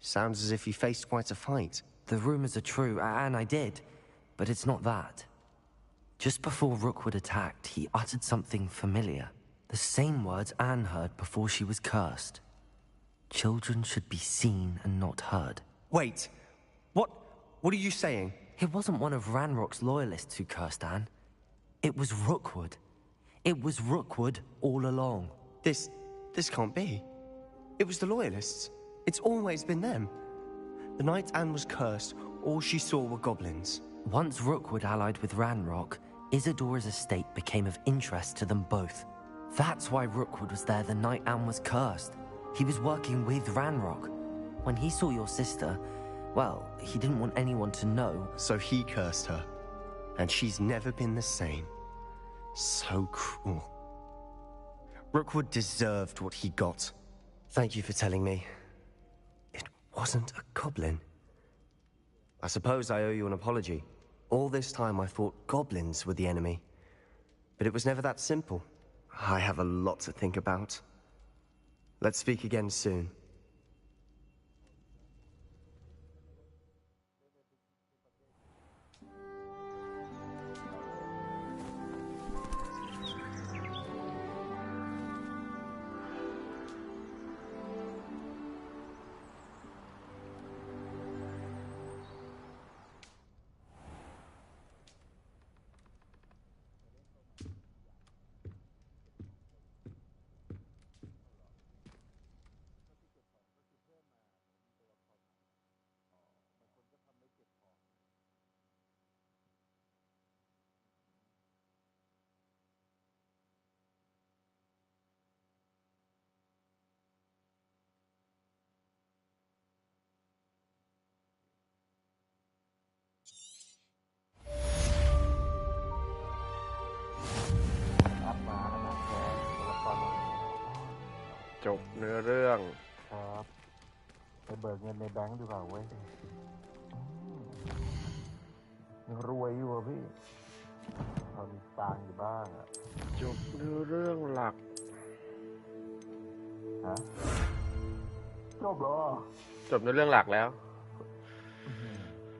Sounds as if he faced quite a fight. The rumors are true, and I did, but it's not that. Just before Rookwood attacked, he uttered something familiar. The same words Anne heard before she was cursed. Children should be seen and not heard. Wait, what are you saying? It wasn't one of Ranrock's loyalists who cursed Anne. It was Rookwood. It was Rookwood all along. This can't be. It was the loyalists. It's always been them. The night Anne was cursed, all she saw were goblins. Once Rookwood allied with Ranrock, Isadora's estate became of interest to them both. That's why Rookwood was there the night Anne was cursed. He was working with Ranrock. When he saw your sister, well, he didn't want anyone to know. So he cursed her. And she's never been the same. So cruel. Rookwood deserved what he got. Thank you for telling me. It wasn't a goblin. I suppose I owe you an apology. All this time I thought goblins were the enemy. But it was never that simple. I have a lot to think about. Let's speak again soon.จบเนื้อเรื่องครับไปเบิกเงินในแบงค์ดีกว่าเว้ยยังรวยอยู่อ่ะพี่เรามีตังค์อยู่บ้างอ่ะจบเนื้อเรื่องหลักฮะจบแล้วจบเนื้อเรื่องหลักแล้ว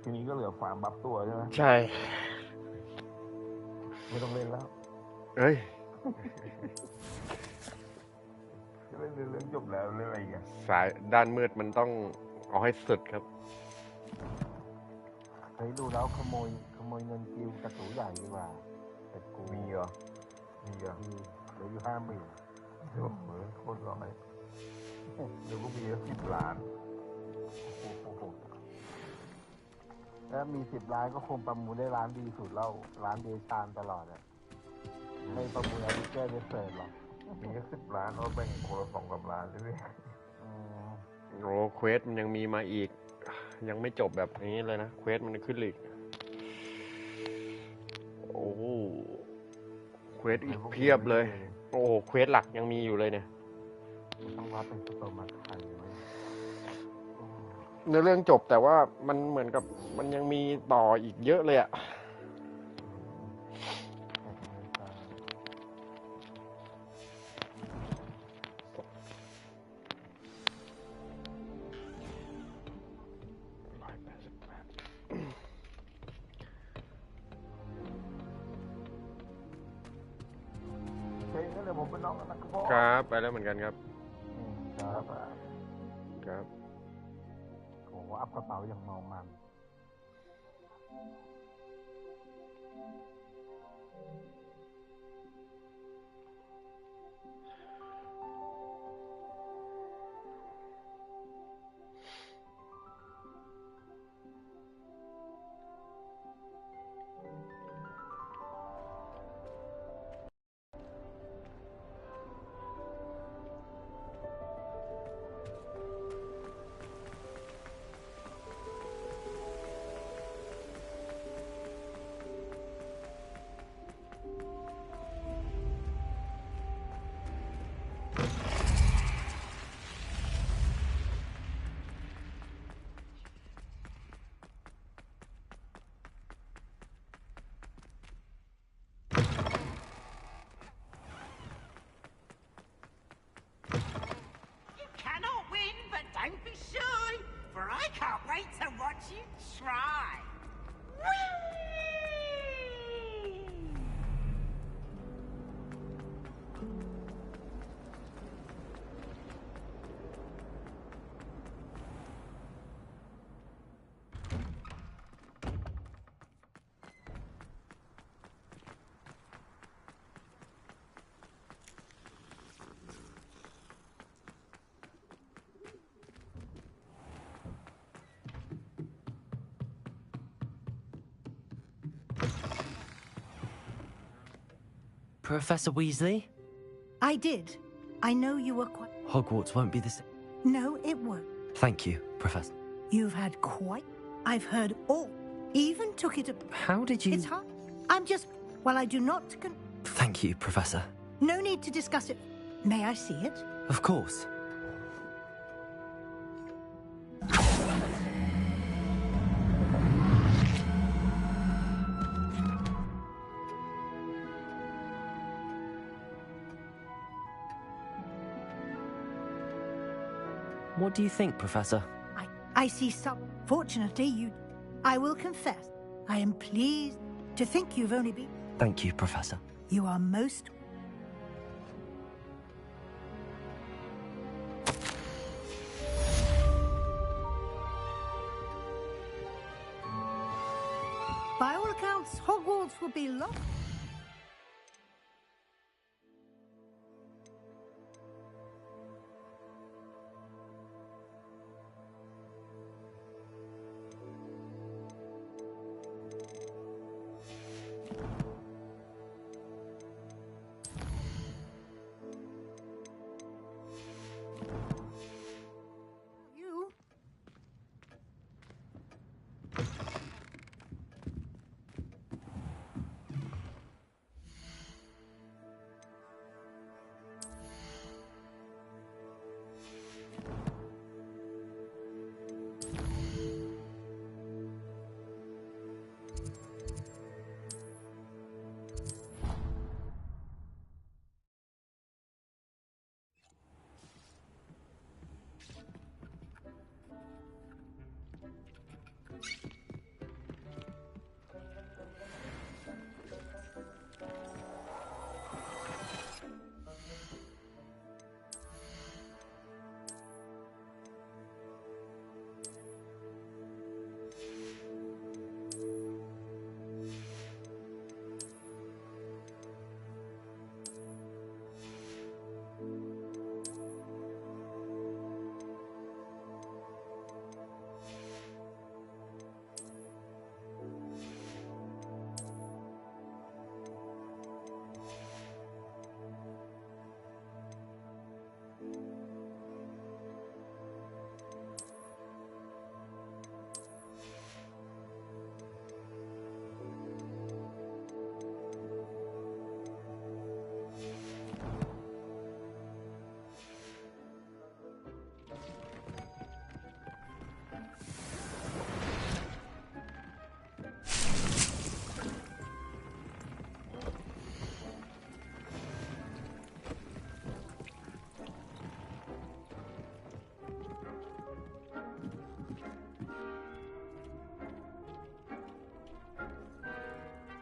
ทีนี้ก็เหลือฟาร์มบัฟตัวใช่ไหมใช่ไม่ต้องเล่นแล้วเฮ้ยเรื่องจบแล้วเรื่องอะไรกันสายด้านมืดมันต้องเอาให้สุดครับเฮ้ยดูแล้วขโมยเงินกิวกระสูใหญ่ดีกว่าแต่กูมีเหรอเหลืออยู่50,000เดี๋ยวเหมือนโคตรร้อยเดี๋ยวกูมี10 ล้านถ้ามี10 ล้านก็คงประมูลได้ร้านดีสุดแล้วร้านเดชานตลอดอ่ะไม่ประมูลอะไรแก้ไม่เสร็จหรอกมีแค่10 ล้านเอาแบ่งคนละ2-3 ล้านใช่ไหมโอ้เควสมันยังมีมาอีกยังไม่จบแบบนี้เลยนะเควสมันขึ้นอีกโอ้เควสอีกเพียบเลยโอ้เควสหลักยังมีอยู่เลยเนี่ยต้องว่าเป็นตัวมาไทยเนื้อเรื่องจบแต่ว่ามันเหมือนกับมันยังมีต่ออีกเยอะเลยอะครับไปแล้วเหมือนกันครับครับโอ้อัพกระเป๋าอย่างเมามันDon't be shy, for I can't wait to watch you try. Professor Weasley? I did. I know you were quite... Hogwarts won't be the same. No, it won't. Thank you, Professor. You've had quite... I've heard all. Even took it... How did you... It's hard. I'm just... Well, I do not... Thank you, Professor. No need to discuss it. May I see it? Of course. What do you think, Professor? I see some. Fortunately, I will confess, I am pleased to think you've only been... Thank you, Professor. You are most... By all accounts, Hogwarts will be lost.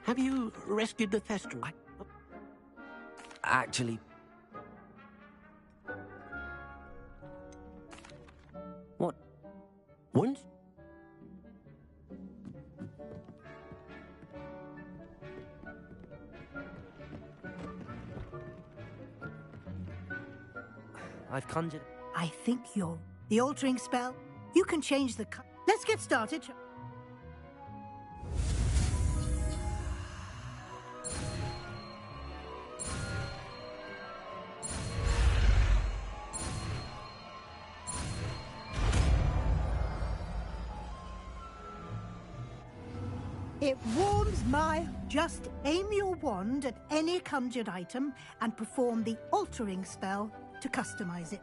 Have you rescued the Thestral? Actually... What? Once? I've conjured... I think you're... The altering spell? You can change the... Let's get started. It warms my... Just aim your wand at any conjured item and perform the altering spell to customize it.